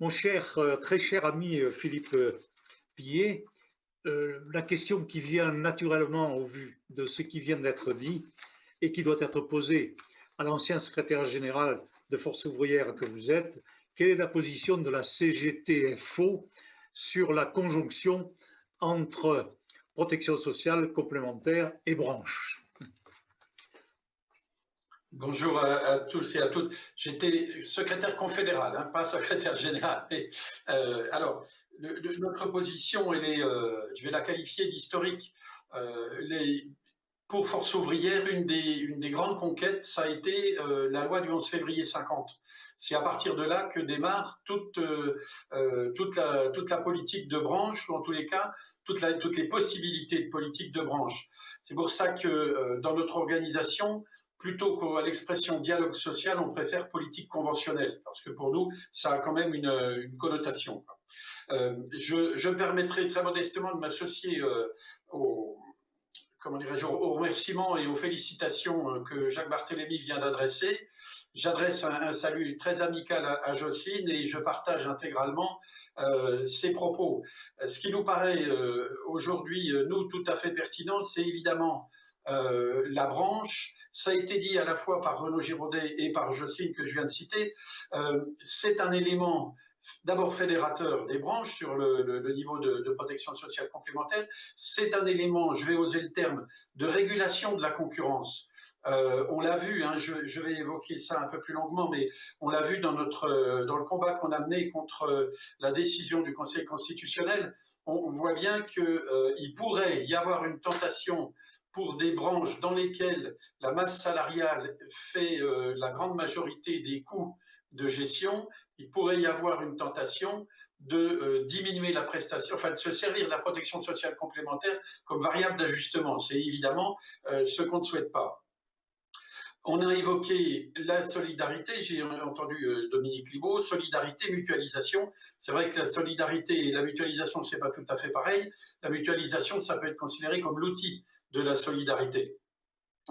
Mon cher, très cher ami Philippe Pillet, la question qui vient naturellement au vu de ce qui vient d'être dit et qui doit être posée à l'ancien secrétaire général de Force ouvrière que vous êtes, quelle est la position de la CGTFO sur la conjonction entre protection sociale complémentaire et branche? Bonjour à tous et à toutes. J'étais secrétaire confédéral, hein, pas secrétaire général. Mais, alors, notre position, elle est, je vais la qualifier d'historique. Pour Force ouvrière, une des grandes conquêtes, ça a été la loi du 11 février 50. C'est à partir de là que démarre toute la politique de branche, ou en tous les cas, toutes les possibilités de politique de branche. C'est pour ça que dans notre organisation, plutôt qu'à l'expression dialogue social, on préfère politique conventionnelle, parce que pour nous, ça a quand même une connotation. Je me permettrai très modestement de m'associer aux remerciements et aux félicitations que Jacques Barthélémy vient d'adresser. J'adresse un salut très amical à Jocelyne et je partage intégralement ses propos. Ce qui nous paraît aujourd'hui, nous, tout à fait pertinent, c'est évidemment la branche. Ça a été dit à la fois par Renaud Giraudet et par Jocelyne que je viens de citer. C'est un élément d'abord fédérateur des branches sur le niveau de protection sociale complémentaire. C'est un élément, je vais oser le terme, de régulation de la concurrence. On l'a vu, hein, je vais évoquer ça un peu plus longuement, mais on l'a vu dans le combat qu'on a mené contre la décision du Conseil constitutionnel. On voit bien qu'il pourrait y avoir une tentation pour des branches dans lesquelles la masse salariale fait la grande majorité des coûts de gestion, il pourrait y avoir une tentation de diminuer la prestation, enfin de se servir de la protection sociale complémentaire comme variable d'ajustement. C'est évidemment ce qu'on ne souhaite pas. On a évoqué la solidarité, j'ai entendu Dominique Libaud, solidarité, mutualisation. C'est vrai que la solidarité et la mutualisation, c'est pas tout à fait pareil. La mutualisation, ça peut être considéré comme l'outil de la solidarité.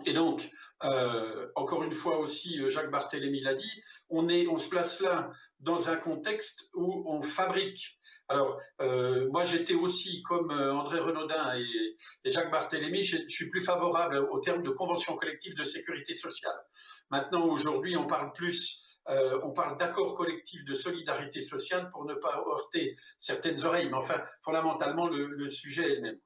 Et donc, encore une fois aussi, Jacques Barthélémy l'a dit, on se place là dans un contexte où on fabrique. Alors, moi j'étais aussi, comme André Renaudin et Jacques Barthélémy, je suis plus favorable au terme de convention collective de sécurité sociale. Maintenant, aujourd'hui, on parle d'accord collectif de solidarité sociale pour ne pas heurter certaines oreilles, mais enfin, fondamentalement, le sujet est le même.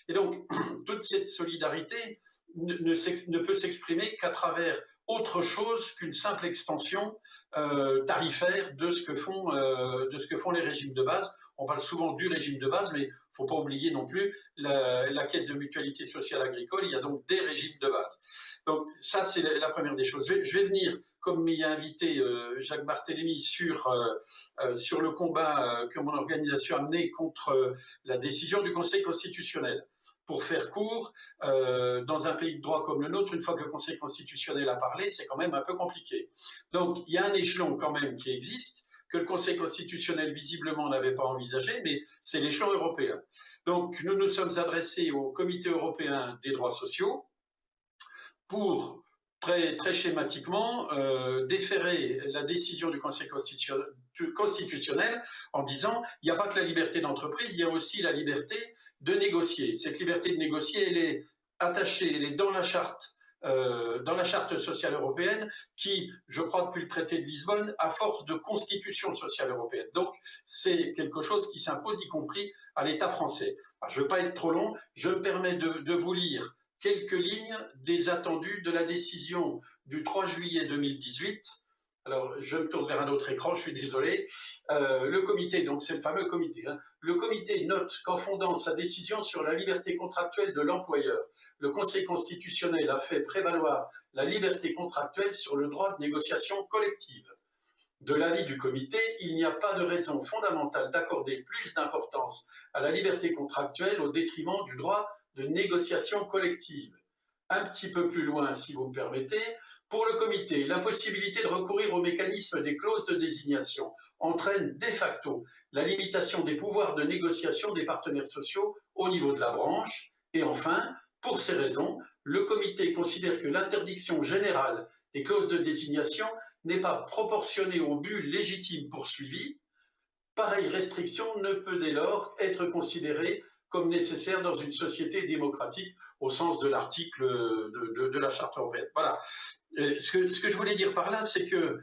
Et donc, toute cette solidarité ne peut s'exprimer qu'à travers autre chose qu'une simple extension tarifaire de ce que font les régimes de base. On parle souvent du régime de base, mais il ne faut pas oublier non plus la caisse de mutualité sociale agricole. Il y a donc des régimes de base. Donc ça, c'est la première des choses. Je vais venir, comme m'y a invité Jacques Barthélémy, sur le combat que mon organisation a mené contre la décision du Conseil constitutionnel. Pour faire court, dans un pays de droit comme le nôtre, une fois que le Conseil constitutionnel a parlé, c'est quand même un peu compliqué. Donc, il y a un échelon quand même qui existe, que le Conseil constitutionnel visiblement n'avait pas envisagé, mais c'est l'échelon européen. Donc, nous nous sommes adressés au Comité européen des droits sociaux pour, très schématiquement, déférer la décision du Conseil constitutionnel en disant il n'y a pas que la liberté d'entreprise, il y a aussi la liberté de négocier. Cette liberté de négocier, elle est attachée, elle est dans la charte sociale européenne qui, je crois depuis le traité de Lisbonne, à force de constitution sociale européenne. Donc, c'est quelque chose qui s'impose, y compris à l'État français. Alors, je ne veux pas être trop long, je me permets de vous lire quelques lignes des attendus de la décision du 3 juillet 2018. Alors, je me tourne vers un autre écran, je suis désolé. Le comité, donc c'est le fameux comité, hein. Le comité note qu'en fondant sa décision sur la liberté contractuelle de l'employeur, le Conseil constitutionnel a fait prévaloir la liberté contractuelle sur le droit de négociation collective. De l'avis du comité, il n'y a pas de raison fondamentale d'accorder plus d'importance à la liberté contractuelle au détriment du droit de négociation collective. Un petit peu plus loin, si vous me permettez, pour le comité, l'impossibilité de recourir au mécanisme des clauses de désignation entraîne de facto la limitation des pouvoirs de négociation des partenaires sociaux au niveau de la branche. Et enfin, pour ces raisons, le comité considère que l'interdiction générale des clauses de désignation n'est pas proportionnée au but légitime poursuivi, pareille restriction ne peut dès lors être considérée comme nécessaire dans une société démocratique au sens de l'article de la Charte européenne. Voilà. Ce que je voulais dire par là, c'est que,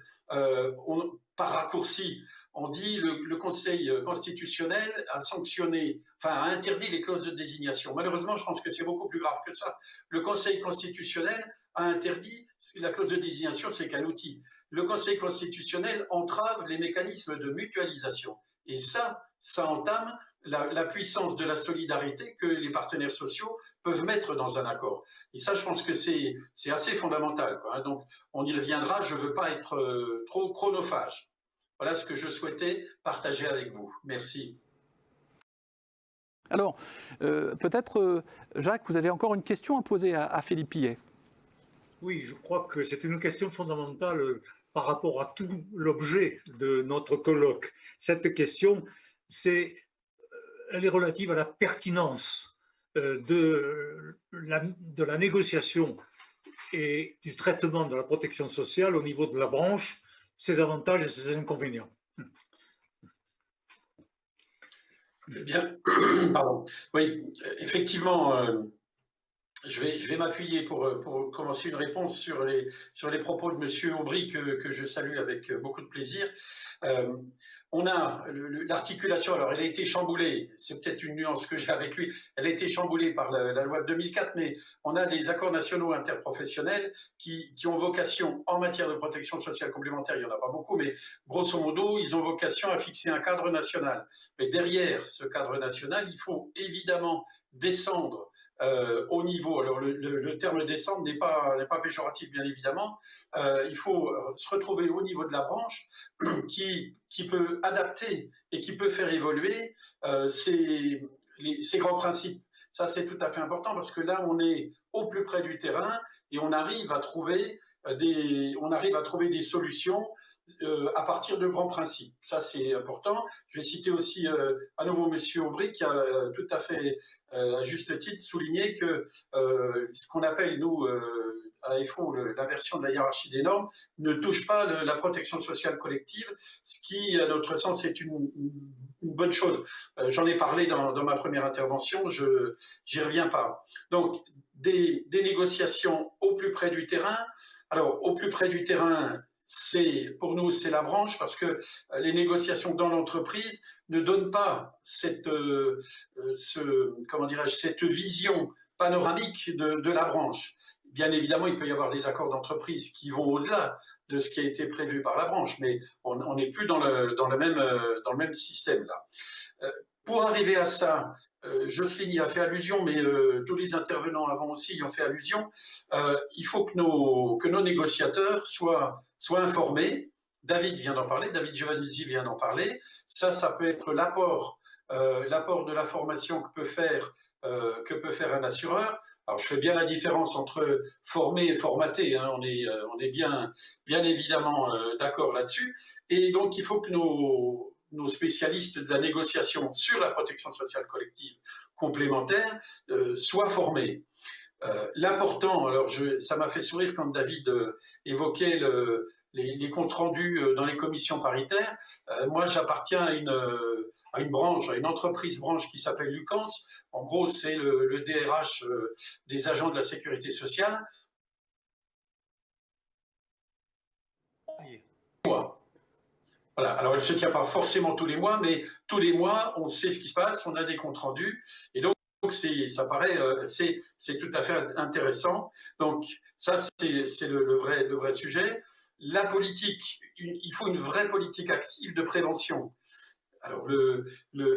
par raccourci, on dit le Conseil constitutionnel a sanctionné, enfin a interdit les clauses de désignation. Malheureusement, je pense que c'est beaucoup plus grave que ça. Le Conseil constitutionnel a interdit, la clause de désignation, c'est qu'un outil. Le Conseil constitutionnel entrave les mécanismes de mutualisation. Et ça entame la puissance de la solidarité que les partenaires sociaux peuvent mettre dans un accord. Et ça, je pense que c'est assez fondamental, quoi, hein. Donc, on y reviendra. Je ne veux pas être trop chronophage. Voilà ce que je souhaitais partager avec vous. Merci. Alors, peut-être, Jacques, vous avez encore une question à poser à Philippe Pillet. Oui, je crois que c'est une question fondamentale par rapport à tout l'objet de notre colloque. Cette question, elle est relative à la pertinence de la négociation et du traitement de la protection sociale au niveau de la branche, ses avantages et ses inconvénients. Bien, pardon. Oui, effectivement, je vais m'appuyer pour commencer une réponse sur les propos de Monsieur Aubry que je salue avec beaucoup de plaisir. On a l'articulation, alors elle a été chamboulée, c'est peut-être une nuance que j'ai avec lui, elle a été chamboulée par la loi de 2004, mais on a des accords nationaux interprofessionnels qui ont vocation, en matière de protection sociale complémentaire, il n'y en a pas beaucoup, mais grosso modo, ils ont vocation à fixer un cadre national. Mais derrière ce cadre national, il faut évidemment descendre au niveau, alors le terme descendre n'est pas péjoratif bien évidemment, il faut se retrouver au niveau de la branche qui peut adapter et qui peut faire évoluer ces grands principes. Ça c'est tout à fait important parce que là on est au plus près du terrain et on arrive à trouver des solutions à partir de grands principes. Ça, c'est important. Je vais citer aussi à nouveau Monsieur Aubry qui a tout à fait, à juste titre, souligné que ce qu'on appelle, nous, à FO, l'inversion de la hiérarchie des normes, ne touche pas la protection sociale collective, ce qui, à notre sens, est une bonne chose. J'en ai parlé dans ma première intervention, j'y reviens pas. Donc, des négociations au plus près du terrain. Alors, au plus près du terrain, pour nous, c'est la branche parce que les négociations dans l'entreprise ne donnent pas cette vision panoramique de la branche. Bien évidemment, il peut y avoir des accords d'entreprise qui vont au-delà de ce qui a été prévu par la branche, mais on n'est plus dans le même système là. Pour arriver à ça, Jocelyne y a fait allusion, mais tous les intervenants avant aussi y ont fait allusion. Il faut que nos négociateurs soient informés. David vient d'en parler, David Giovannisi vient d'en parler. Ça peut être l'apport de la formation que peut faire un assureur. Alors, je fais bien la différence entre former et formater, hein. On est bien évidemment d'accord là-dessus. Et donc, il faut que nos spécialistes de la négociation sur la protection sociale collective complémentaire soient formés. L'important, alors ça m'a fait sourire quand David évoquait les comptes rendus dans les commissions paritaires. Moi, j'appartiens à une branche, à une entreprise branche qui s'appelle Lucans. En gros, c'est le DRH des agents de la sécurité sociale. Voilà. Alors, elle ne se tient pas forcément tous les mois, mais tous les mois, on sait ce qui se passe, on a des comptes rendus. Et donc ça paraît, c'est tout à fait intéressant. Donc, ça, c'est le vrai sujet. La politique, il faut une vraie politique active de prévention. Alors,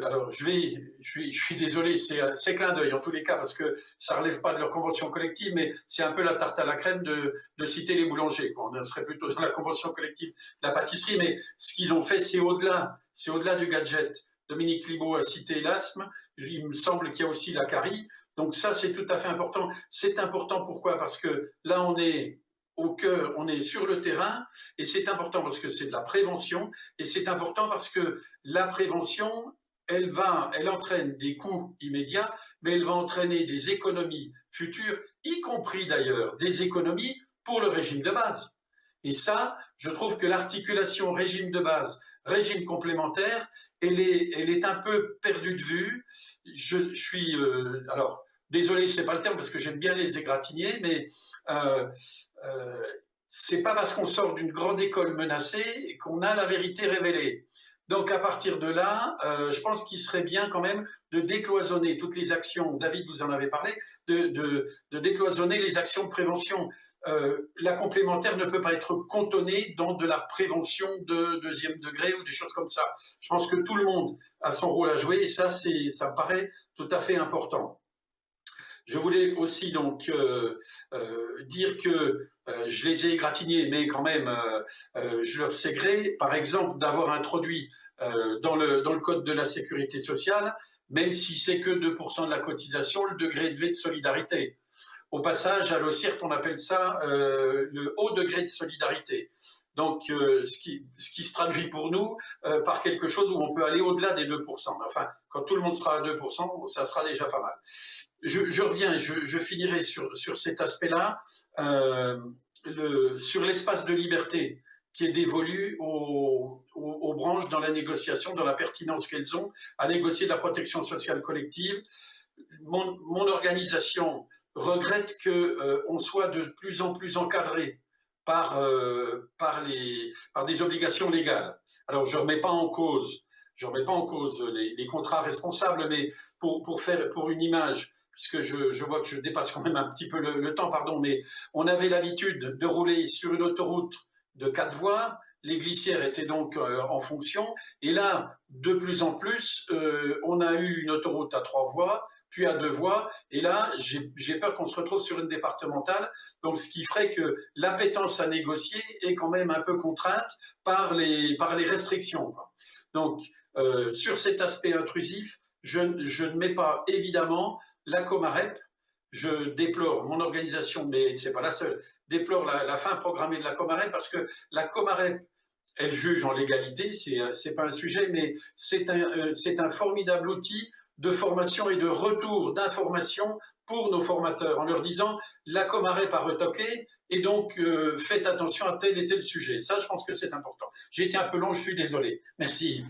alors je suis désolé, c'est clin d'œil en tous les cas, parce que ça ne relève pas de leur convention collective, mais c'est un peu la tarte à la crème de citer les boulangers. On serait plutôt dans la convention collective de la pâtisserie, mais ce qu'ils ont fait, c'est au-delà du gadget. Dominique Libaud a cité l'asthme, il me semble qu'il y a aussi la carie. Donc ça, c'est tout à fait important. C'est important pourquoi? Parce que là, on est au cœur, on est sur le terrain, et c'est important parce que c'est de la prévention, et c'est important parce que la prévention, elle entraîne des coûts immédiats, mais elle va entraîner des économies futures, y compris d'ailleurs des économies pour le régime de base. Et ça, je trouve que l'articulation régime de base, régime complémentaire, elle est un peu perdue de vue. Je suis, alors, désolé, c'est pas le terme parce que j'aime bien les égratigner, mais c'est pas parce qu'on sort d'une grande école menacée qu'on a la vérité révélée. Donc à partir de là, je pense qu'il serait bien quand même de décloisonner toutes les actions, David vous en avez parlé, de décloisonner les actions de prévention. La complémentaire ne peut pas être cantonnée dans de la prévention de deuxième degré ou des choses comme ça. Je pense que tout le monde a son rôle à jouer et ça me paraît tout à fait important. Je voulais aussi donc dire que je les ai égratignés, mais quand même, je leur sais gré, par exemple, d'avoir introduit dans le Code de la sécurité sociale, même si c'est que 2% de la cotisation, le degré élevé de solidarité. Au passage, à l'OCIRT, on appelle ça le haut degré de solidarité. Donc, ce qui se traduit pour nous par quelque chose où on peut aller au-delà des 2%. Enfin, quand tout le monde sera à 2%, ça sera déjà pas mal. Je reviens, je finirai sur cet aspect-là, sur l'espace de liberté qui est dévolu aux branches dans la négociation, dans la pertinence qu'elles ont à négocier de la protection sociale collective. Mon organisation regrette qu'on soit de plus en plus encadré par des obligations légales. Alors, je ne remets pas en cause les contrats responsables, mais pour une image, puisque je vois que je dépasse quand même un petit peu le temps, pardon, mais on avait l'habitude de rouler sur une autoroute de 4 voies, les glissières étaient donc en fonction, et là, de plus en plus, on a eu une autoroute à 3 voies, puis à 2 voies, et là, j'ai peur qu'on se retrouve sur une départementale, donc ce qui ferait que l'appétence à négocier est quand même un peu contrainte par les restrictions. Donc, sur cet aspect intrusif, je ne mets pas évidemment la Comarep. Je déplore, mon organisation, mais ce n'est pas la seule, déplore la fin programmée de la Comarep parce que la Comarep, elle juge en légalité, c'est pas un sujet, mais c'est un formidable outil de formation et de retour d'informations pour nos formateurs en leur disant la Comarep a retoqué et donc faites attention à tel et tel sujet. Ça, je pense que c'est important. J'ai été un peu long, je suis désolé. Merci.